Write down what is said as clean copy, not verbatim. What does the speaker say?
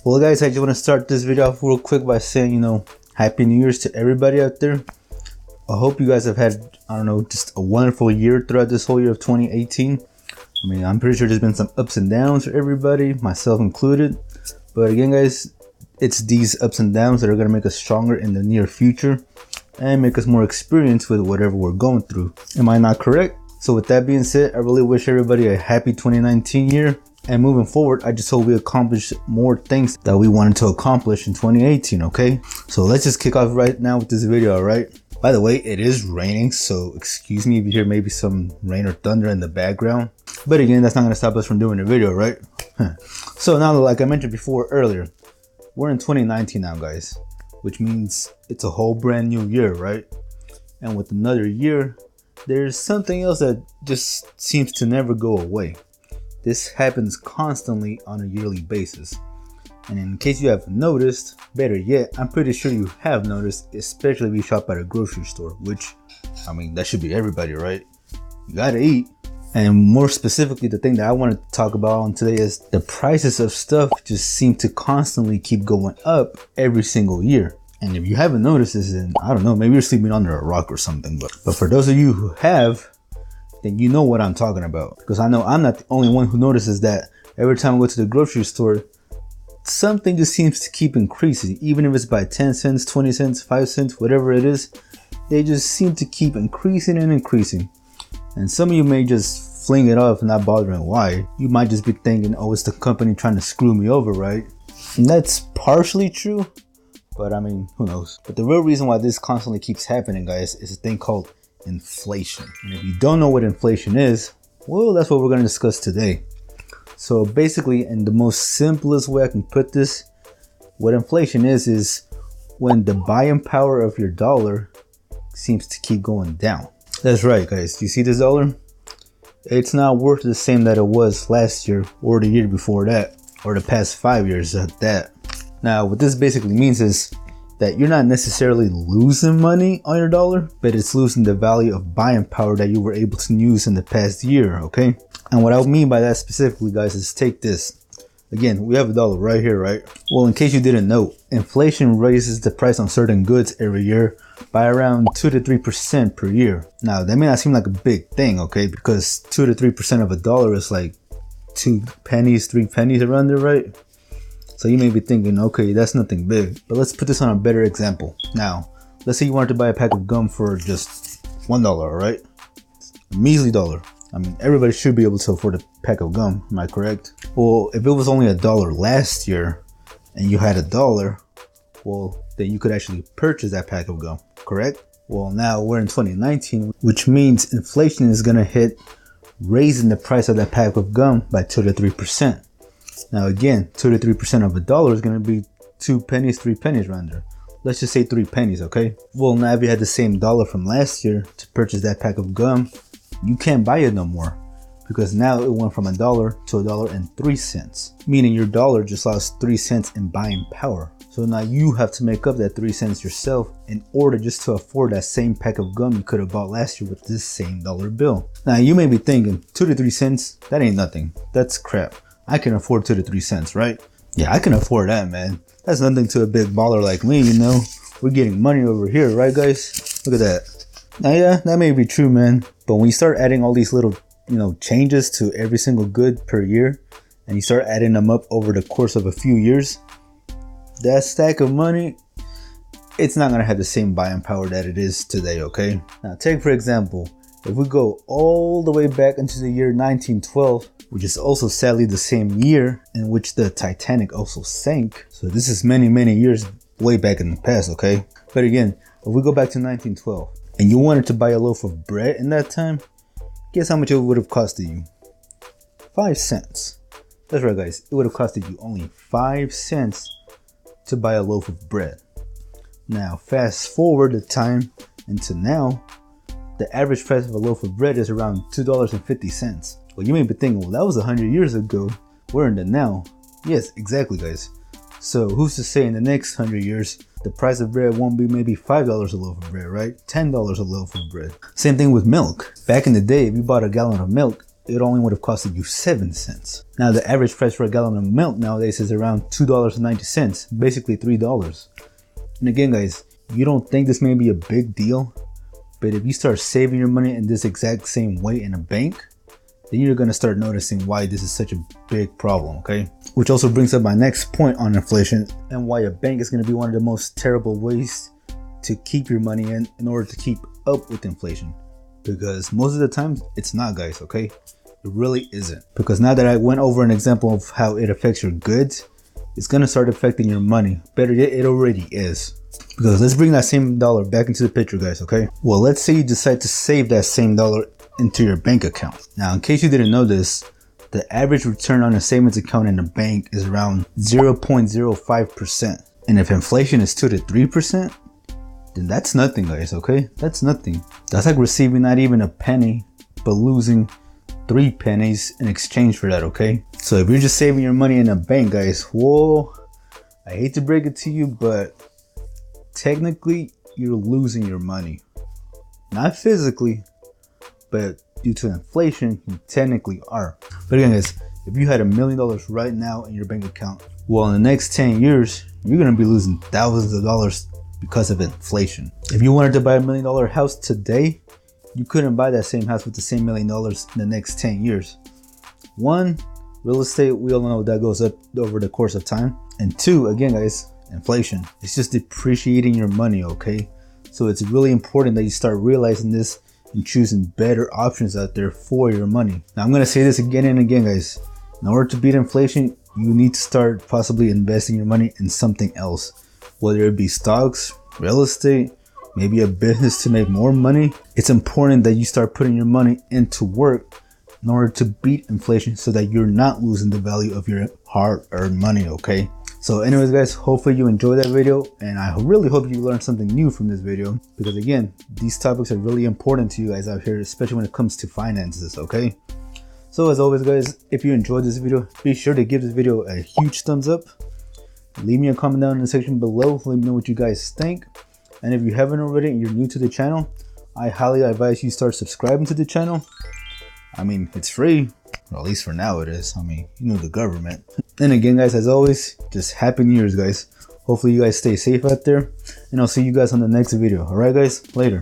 Well guys, I just want to start this video off real quick by saying, Happy New Year's to everybody out there. I hope you guys have had, just a wonderful year throughout this whole year of 2018. I mean, I'm pretty sure there's been some ups and downs for everybody, myself included. But again guys, it's these ups and downs that are going to make us stronger in the near future and make us more experienced with whatever we're going through. Am I not correct? So with that being said, I really wish everybody a happy 2019 year. And moving forward, I just hope we accomplish more things that we wanted to accomplish in 2018, okay? So let's just kick off right now with this video, alright? By the way, it is raining, so excuse me if you hear maybe some rain or thunder in the background. But again, that's not going to stop us from doing the video, right? So now, like I mentioned before earlier, we're in 2019 now, guys. Which means it's a whole brand new year, right? And with another year, there's something else that just seems to never go away. This happens constantly on a yearly basis. And in case you haven't noticed, better yet, I'm pretty sure you have noticed, especially if you shop at a grocery store, which, I mean, that should be everybody, right? You gotta eat. And more specifically, the thing that I want to talk about on today is the prices of stuff just seem to constantly keep going up every single year. And if you haven't noticed this, then I don't know, maybe you're sleeping under a rock or something. But for those of you who have, then you know what I'm talking about. Because I know I'm not the only one who notices that every time I go to the grocery store, something just seems to keep increasing. Even if it's by 10 cents, 20 cents, 5 cents, whatever it is, they just seem to keep increasing and increasing. And some of you may just fling it off, not bothering why. You might just be thinking, oh, it's the company trying to screw me over, right? And that's partially true, but I mean, who knows? But the real reason why this constantly keeps happening, guys, is a thing called inflation. And if you don't know what inflation is, well, that's what we're going to discuss today. So basically, in the most simplest way I can put this, what inflation is when the buying power of your dollar seems to keep going down. That's right, guys. You see this dollar? It's not worth the same that it was last year or the year before that, or the past 5 years at that. Now, what this basically means is that you're not necessarily losing money on your dollar, but it's losing the value of buying power that you were able to use in the past year, okay? And what I mean by that specifically, guys, is take this. Again, we have a dollar right here, right? Well, in case you didn't know, inflation raises the price on certain goods every year by around 2 to 3% per year. Now, that may not seem like a big thing, okay? Because 2 to 3% of a dollar is like 2 pennies, 3 pennies around there, right? So you may be thinking, okay, that's nothing big. But let's put this on a better example. Now, let's say you wanted to buy a pack of gum for just $1, right? A measly dollar. I mean, everybody should be able to afford a pack of gum, am I correct? Well, if it was only $1 last year and you had $1, well, then you could actually purchase that pack of gum, correct? Well, now we're in 2019, which means inflation is gonna hit, raising the price of that pack of gum by 2 to 3%. Now again, 2 to 3% of $1 is gonna be 2 pennies, 3 pennies around there. Let's just say 3 pennies, okay? Well, now if you had the same dollar from last year to purchase that pack of gum, you can't buy it no more, because now it went from $1 to $1.03, meaning your dollar just lost 3 cents in buying power. So now you have to make up that 3 cents yourself in order just to afford that same pack of gum you could have bought last year with this same dollar bill. Now you may be thinking 2 to 3 cents, that ain't nothing. That's crap. I can afford 2 to 3 cents, right? Yeah, I can afford that, man. That's nothing to a big baller like me, you know? We're getting money over here, right guys? Look at that. Now yeah, that may be true, man. But when you start adding all these little, changes to every single good per year, and you start adding them up over the course of a few years, that stack of money, it's not going to have the same buying power that it is today, okay? Now take for example, if we go all the way back into the year 1912, which is also sadly the same year in which the Titanic also sank. So this is many, many years way back in the past, okay? But again, if we go back to 1912 and you wanted to buy a loaf of bread in that time, guess how much it would have costed you? 5 cents. That's right, guys. It would have costed you only 5 cents to buy a loaf of bread. Now, fast forward the time into now, the average price of a loaf of bread is around $2.50. Well, you may be thinking, well, that was 100 years ago. We're in the now. Yes, exactly, guys. So who's to say in the next 100 years, the price of bread won't be maybe $5 a loaf of bread, right? $10 a loaf of bread. Same thing with milk. Back in the day, if you bought a gallon of milk, it only would have costed you 7 cents. Now the average price for a gallon of milk nowadays is around $2.90, basically $3. And again guys, you don't think this may be a big deal, but if you start saving your money in this exact same way in a bank, then you're going to start noticing why this is such a big problem, okay? Which also brings up my next point on inflation and why a bank is going to be one of the most terrible ways to keep your money in order to keep up with inflation. Because most of the time it's not, guys, okay? It really isn't. Because now that I went over an example of how it affects your goods, it's going to start affecting your money. Better yet, it already is. Because let's bring that same dollar back into the picture, guys, okay? Well, let's say you decide to save that same dollar into your bank account. Now, in case you didn't know this, the average return on a savings account in a bank is around 0.05%. And if inflation is 2 to 3%, then that's nothing, guys, okay? That's nothing. That's like receiving not even a penny, but losing 3 pennies in exchange for that, okay? So if you're just saving your money in a bank, guys, whoa, I hate to break it to you, but technically you're losing your money. Not physically, but due to inflation, you technically are. But again, guys, if you had $1 million right now in your bank account, well, in the next 10 years, you're gonna be losing thousands of dollars because of inflation. If you wanted to buy $1 million house today, you couldn't buy that same house with the same $1 million in the next 10 years. One, real estate, we all know that goes up over the course of time. And two, again, guys, inflation. It's just depreciating your money, okay? So it's really important that you start realizing this and choosing better options out there for your money. Now, I'm gonna say this again and again, guys. In order to beat inflation, you need to start possibly investing your money in something else. Whether it be stocks, real estate, maybe a business to make more money. It's important that you start putting your money into work in order to beat inflation so that you're not losing the value of your hard-earned money, okay? So anyways, guys, hopefully you enjoyed that video, and I really hope you learned something new from this video, because again, these topics are really important to you guys out here, especially when it comes to finances, okay? So as always, guys, if you enjoyed this video, be sure to give this video a huge thumbs up. Leave me a comment down in the section below. Let me know what you guys think. And if you haven't already and you're new to the channel, I highly advise you start subscribing to the channel. I mean, it's free, or at least for now it is. I mean, you know, the government. And again, guys, as always, just happy New Year's, guys. Hopefully you guys stay safe out there, and I'll see you guys on the next video. All right, guys, later.